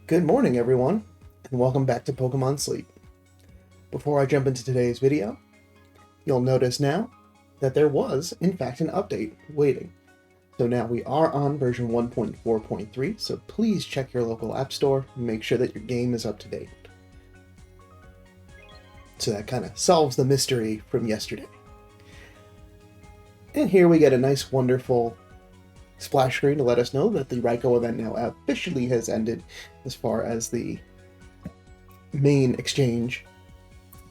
Good morning, everyone, and welcome back to Pokemon Sleep. Before I jump into today's video, you'll notice now that there was, in fact, an update waiting. So now we are on version 1.4.3, so please check your local app store and make sure that your game is up to date. So that kind of solves the mystery from yesterday. And here we get a nice, wonderful splash screen to let us know that the Raikou event now officially has ended as far as the main exchange.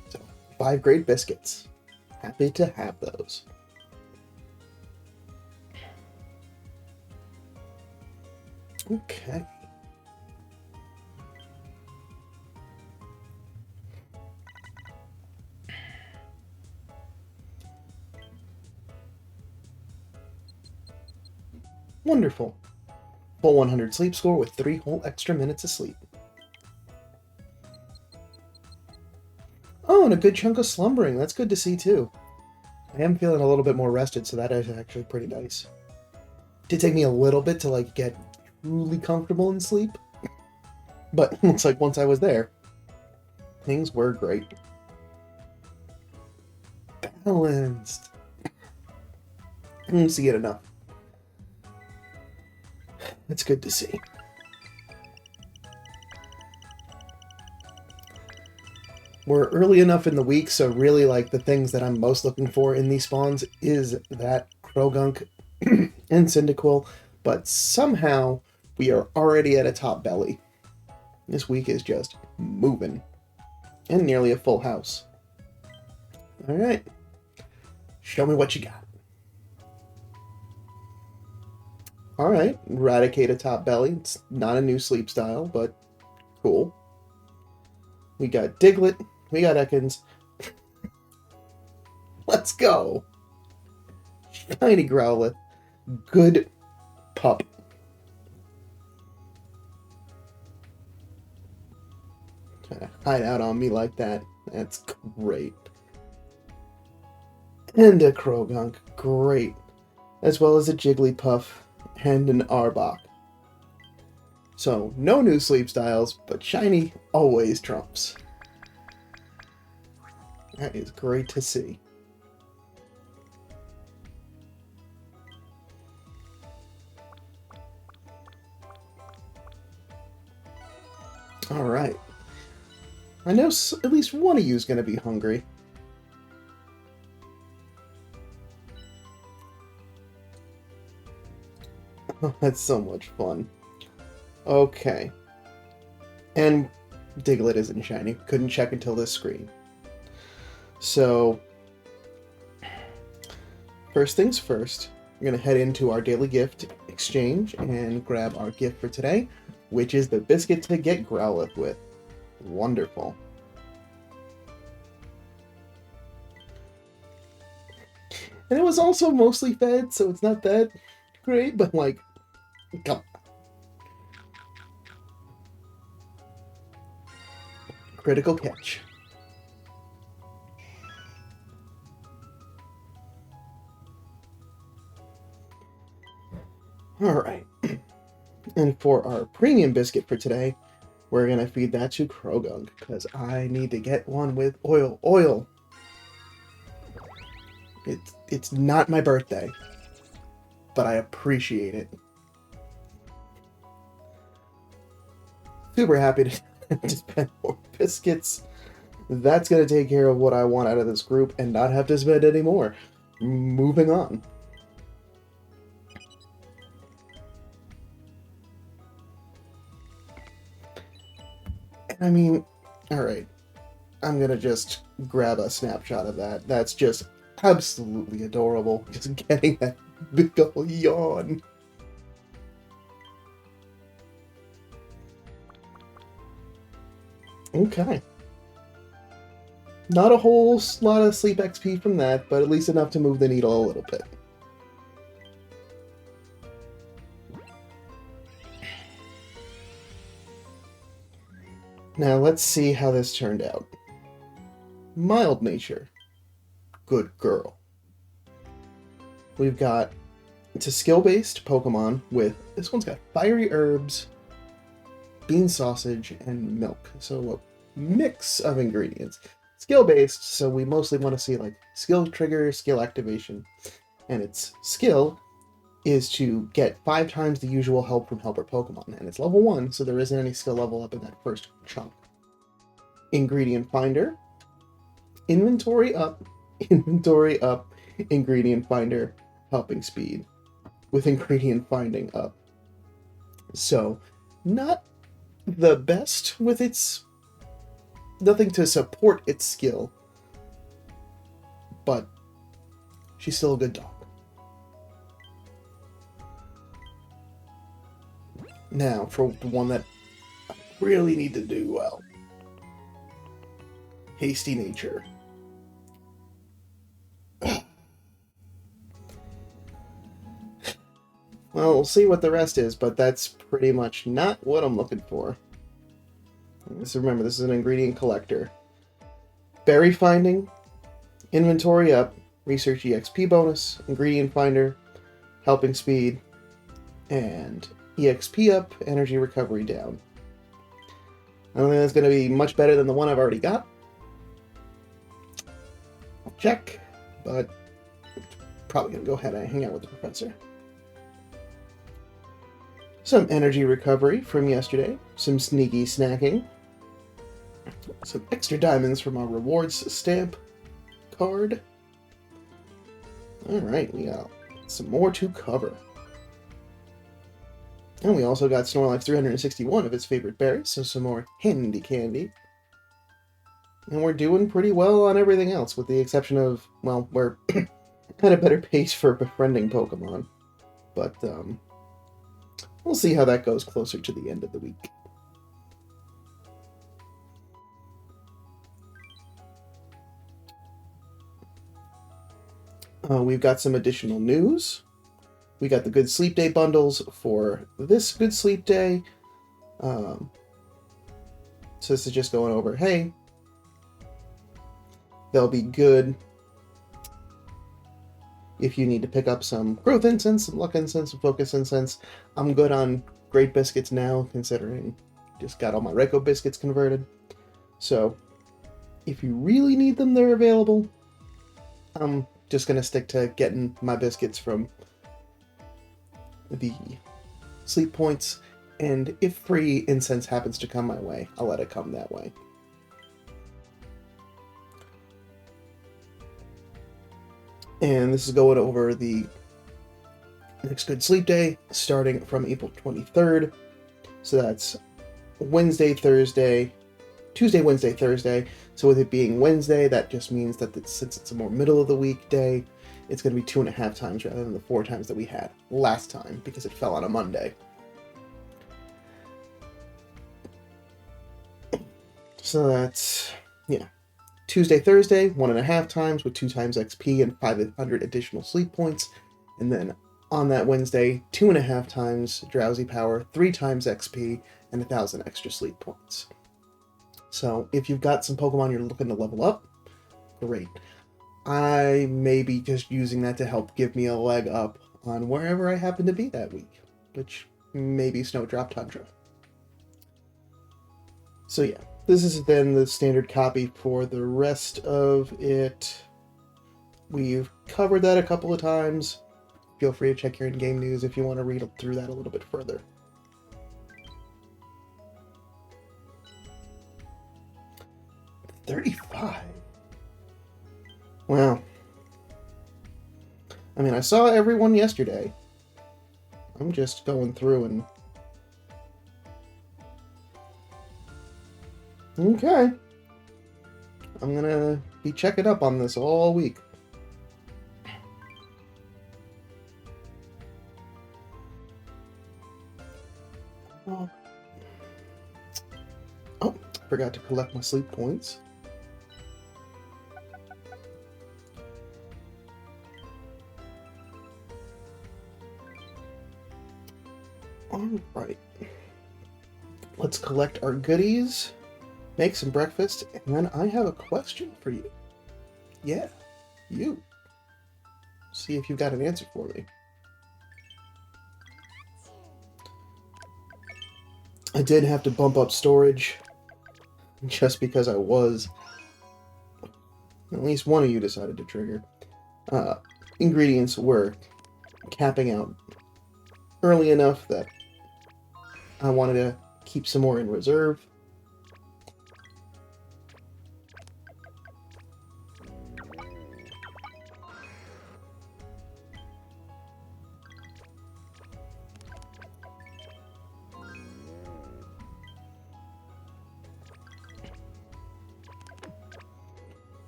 So, 5 great biscuits. Happy to have those. Okay. Wonderful. Full 100 sleep score with 3 whole extra minutes of sleep. Oh, and a good chunk of slumbering. That's good to see, too. I am feeling a little bit more rested, so that is actually pretty nice. It did take me a little bit to, get truly comfortable in sleep. But it looks like once I was there, things were great. Balanced. See it enough. It's good to see. We're early enough in the week, so really, the things that I'm most looking for in these spawns is that Krogunk and Cyndaquil, but somehow we are already at a top belly. This week is just moving. And nearly a full house. Alright. Show me what you got. Alright, Eradicate a top belly. It's not a new sleep style, but cool. We got Diglett. We got Ekans. Let's go. Shiny Growlithe. Good pup. Trying to hide out on me like that. That's great. And a Krogunk. Great. As well as a Jigglypuff and an Arbok. So, no new sleep styles, but shiny always trumps. That is great to see. Alright. I know at least one of you is going to be hungry. Oh, that's so much fun. Okay. And Diglett isn't shiny. Couldn't check until this screen. So, first things first, we're going to head into our daily gift exchange and grab our gift for today, which is the biscuit to get Growlithe with. Wonderful. And it was also mostly fed, so it's not that great, but come on. Critical catch. Alright. And for our premium biscuit for today, we're going to feed that to Krogunk, because I need to get one with oil. Oil! It's not my birthday, but I appreciate it. Super happy to spend more biscuits. That's going to take care of what I want out of this group and not have to spend any more. Moving on. I mean, alright. I'm going to just grab a snapshot of that. That's just absolutely adorable. Just getting that big ol' yawn. Okay. Not a whole lot of sleep XP from that, but at least enough to move the needle a little bit. Now let's see how this turned out. Mild nature. Good girl. We've got, it's a skill-based Pokemon with, this one's got Fiery Herbs, bean sausage, and milk. So a mix of ingredients. Skill-based, so we mostly want to see like skill trigger, skill activation. And its skill is to get 5 times the usual help from helper Pokemon. And it's level 1, so there isn't any skill level up in that first chunk. Ingredient Finder. Inventory up, inventory up, ingredient finder, helping speed, with ingredient finding up. So, not the best with its... nothing to support its skill, but she's still a good dog. Now, for the one that I really need to do well. Hasty Nature. Well, we'll see what the rest is, but that's pretty much not what I'm looking for. So remember, this is an ingredient collector. Berry finding, inventory up, research EXP bonus, ingredient finder, helping speed, and EXP up, energy recovery down. I don't think that's going to be much better than the one I've already got. I'll check, but probably going to go ahead and hang out with the professor. Some energy recovery from yesterday, some sneaky snacking, some extra diamonds from our rewards stamp card. Alright, we got some more to cover. And we also got Snorlax 361 of its favorite berries, so some more handy candy. And we're doing pretty well on everything else, with the exception of, well, we're at a better pace for befriending Pokemon. But, we'll see how that goes closer to the end of the week. We've got some additional news. We got the Good Sleep Day bundles for this Good Sleep Day. So this is just going over, hey, they'll be good if you need to pick up some Growth Incense, some Luck Incense, some Focus Incense. I'm good on Great Biscuits now, considering just got all my Reiko Biscuits converted. So, if you really need them, they're available. I'm just going to stick to getting my biscuits from the sleep points, and if free incense happens to come my way, I'll let it come that way. And this is going over the next Good Sleep Day, starting from April 23rd. So that's Wednesday, Thursday, Tuesday, Wednesday, Thursday. So with it being Wednesday, that just means that since it's a more middle of the week day, it's going to be 2.5 times rather than the 4 times that we had last time, because it fell on a Monday. So that's, yeah. Tuesday, Thursday, 1.5 times with 2 times XP and 500 additional sleep points. And then on that Wednesday, 2.5 times Drowsy Power, 3 times XP, and 1,000 extra sleep points. So if you've got some Pokemon you're looking to level up, great. I may be just using that to help give me a leg up on wherever I happen to be that week, which may be Snowdrop Tundra. So yeah. This is then the standard copy for the rest of it. We've covered that a couple of times. Feel free to check your in-game news if you want to read through that a little bit further. $35. Wow. I mean, I saw everyone yesterday. I'm just going through and... Okay. I'm gonna be checking up on this all week. Oh, forgot to collect my sleep points. Alright. Let's collect our goodies. Make some breakfast, and then I have a question for you. Yeah, you. See if you've got an answer for me. I did have to bump up storage just because I was. At least one of you decided to trigger. Ingredients were capping out early enough that I wanted to keep some more in reserve.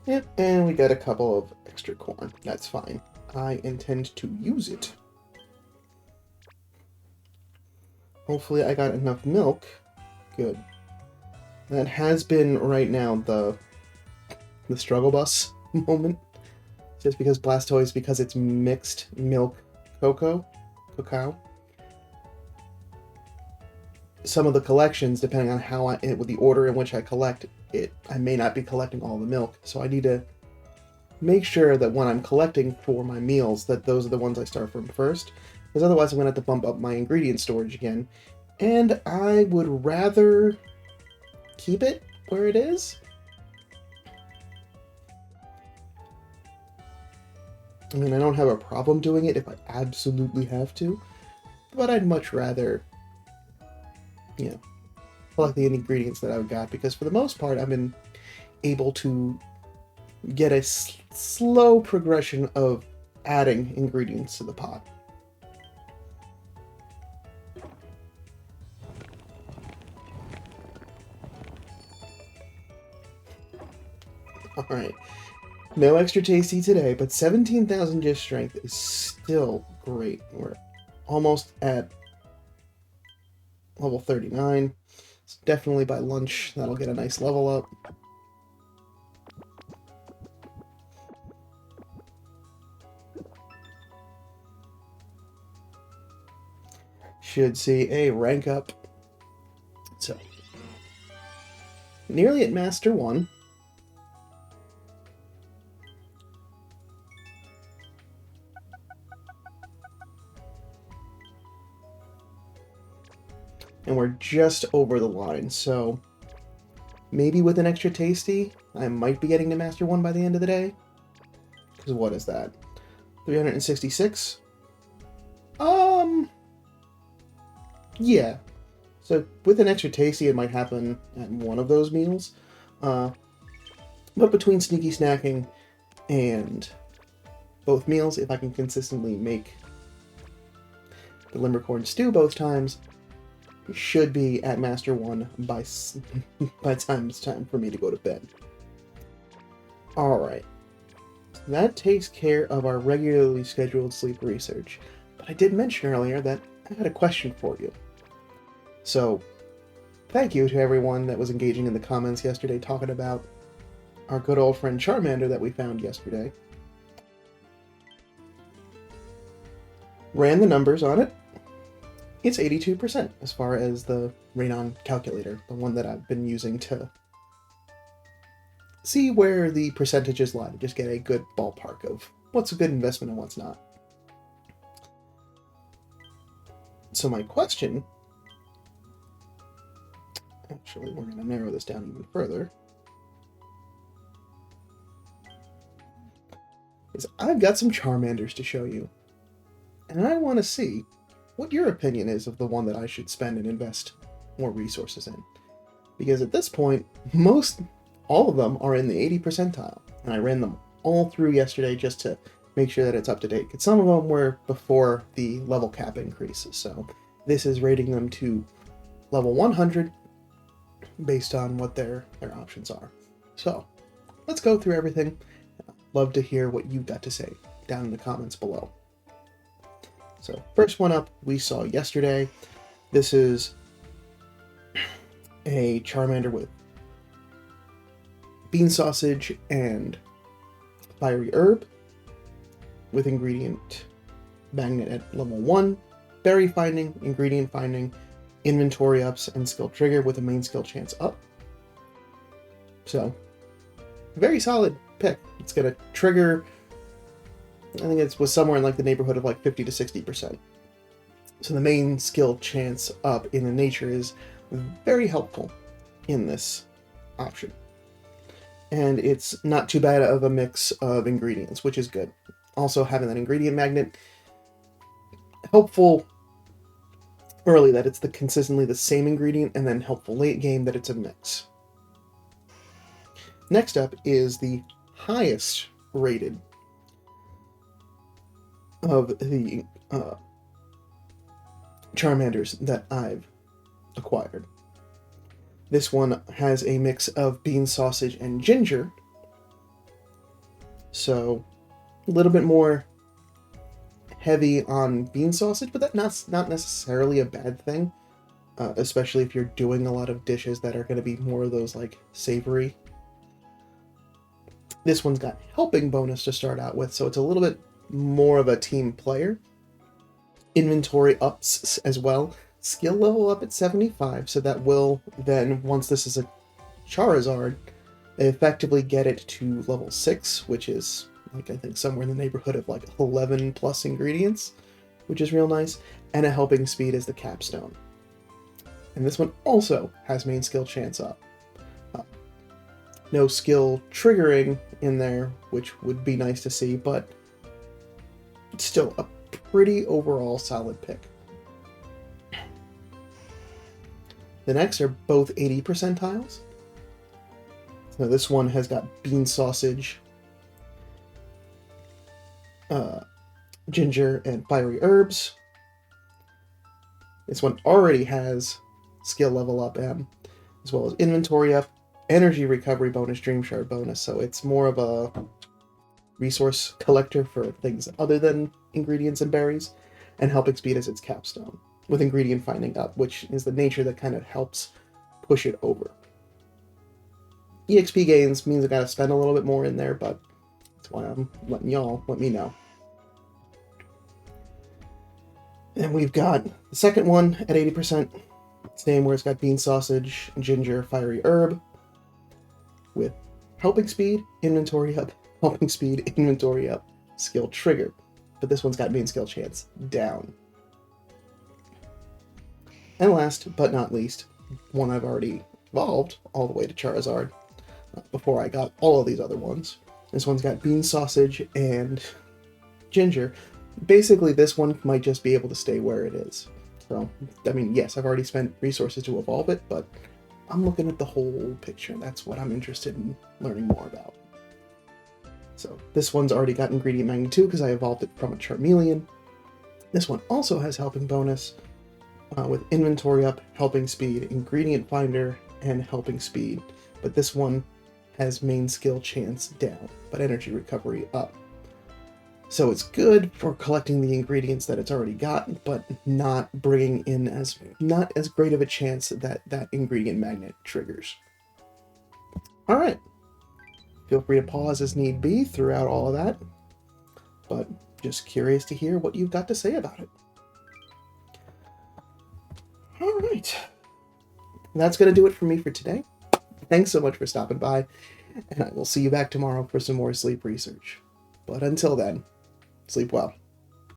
Yep, and we got a couple of extra corn. That's fine. I intend to use it. Hopefully I got enough milk. Good. That has been, right now, the struggle bus moment. Just because Blastoise, because it's mixed milk cacao. Some of the collections, depending on how with the order in which I collect it, I may not be collecting all the milk. So I need to make sure that when I'm collecting for my meals, that those are the ones I start from first. Because otherwise I'm going to have to bump up my ingredient storage again. And I would rather keep it where it is. I mean, I don't have a problem doing it if I absolutely have to. But I'd much rather, you know, collect the ingredients that I've got. Because for the most part, I've been able to get a slow progression of adding ingredients to the pot. Alright, no extra tasty today, but 17,000 just strength is still great. We're almost at level 39. So definitely by lunch, that'll get a nice level up. Should see a rank up. So, nearly at Master 1. And we're just over the line, so maybe with an extra tasty, I might be getting to Master 1 by the end of the day. Because what is that? 366? Yeah. So with an extra tasty, it might happen at one of those meals. But between sneaky snacking and both meals, if I can consistently make the limbercorn stew both times, should be at Master 1 by time it's time for me to go to bed. Alright. That takes care of our regularly scheduled sleep research. But I did mention earlier that I had a question for you. So, thank you to everyone that was engaging in the comments yesterday talking about our good old friend Charmander that we found yesterday. Ran the numbers on it. It's 82% as far as the Raynon calculator, the one that I've been using to see where the percentages lie, to just get a good ballpark of what's a good investment and what's not. So my question, actually we're going to narrow this down even further, is I've got some Charmanders to show you, and I want to see what your opinion is of the one that I should spend and invest more resources in. Because at this point, all of them are in the 80 percentile, and I ran them all through yesterday just to make sure that it's up to date. Because some of them were before the level cap increase, so this is rating them to level 100 based on what their options are. So let's go through everything. I'd love to hear what you've got to say down in the comments below. So first one up we saw yesterday. This is a Charmander with bean sausage and fiery herb with ingredient magnet at level 1, berry finding, ingredient finding, inventory ups, and skill trigger with a main skill chance up. So, very solid pick. It's going to trigger, I think it was somewhere in like the neighborhood of like 50 to 60%. So the main skill chance up in the nature is very helpful in this option. And it's not too bad of a mix of ingredients, which is good. Also, having that ingredient magnet, helpful early that it's consistently the same ingredient, and then helpful late game that it's a mix. Next up is the highest rated of the Charmanders that I've acquired. This one has a mix of bean sausage and ginger, so a little bit more heavy on bean sausage, but that's not necessarily a bad thing, especially if you're doing a lot of dishes that are going to be more of those like savory. This one's got helping bonus to start out with, so it's a little bit more of a team player. Inventory ups as well. Skill level up at 75, so that will then, once this is a Charizard, effectively get it to level 6, which is, like, I think somewhere in the neighborhood of like 11 plus ingredients, which is real nice, and a helping speed is the capstone. And this one also has main skill chance up. No skill triggering in there, which would be nice to see, but it's still a pretty overall solid pick. The next are both 80 percentiles. So this one has got bean sausage, ginger, and fiery herbs. This one already has skill level up M, as well as inventory up, energy recovery bonus, dream shard bonus, so it's more of a resource collector for things other than ingredients and berries, and helping speed as its capstone, with ingredient finding up, which is the nature that kind of helps push it over. EXP gains means I gotta spend a little bit more in there, but that's why I'm letting y'all let me know. And we've got the second one at 80%, same where it's got bean sausage, ginger, fiery herb, with helping speed, inventory up, helping speed, inventory up, skill trigger. But this one's got main skill chance down. And last but not least, one I've already evolved all the way to Charizard before I got all of these other ones. This one's got bean sausage and ginger. Basically, this one might just be able to stay where it is. So, I mean, yes, I've already spent resources to evolve it, but I'm looking at the whole picture. That's what I'm interested in learning more about. So this one's already got ingredient magnet 2 because I evolved it from a Charmeleon. This one also has helping bonus with inventory up, helping speed, ingredient finder, and helping speed. But this one has main skill chance down, but energy recovery up. So it's good for collecting the ingredients that it's already got, but not bringing in not as great of a chance that that ingredient magnet triggers. All right. Feel free to pause as need be throughout all of that, but just curious to hear what you've got to say about it. All right. That's going to do it for me for today. Thanks so much for stopping by, and I will see you back tomorrow for some more sleep research. But until then, sleep well.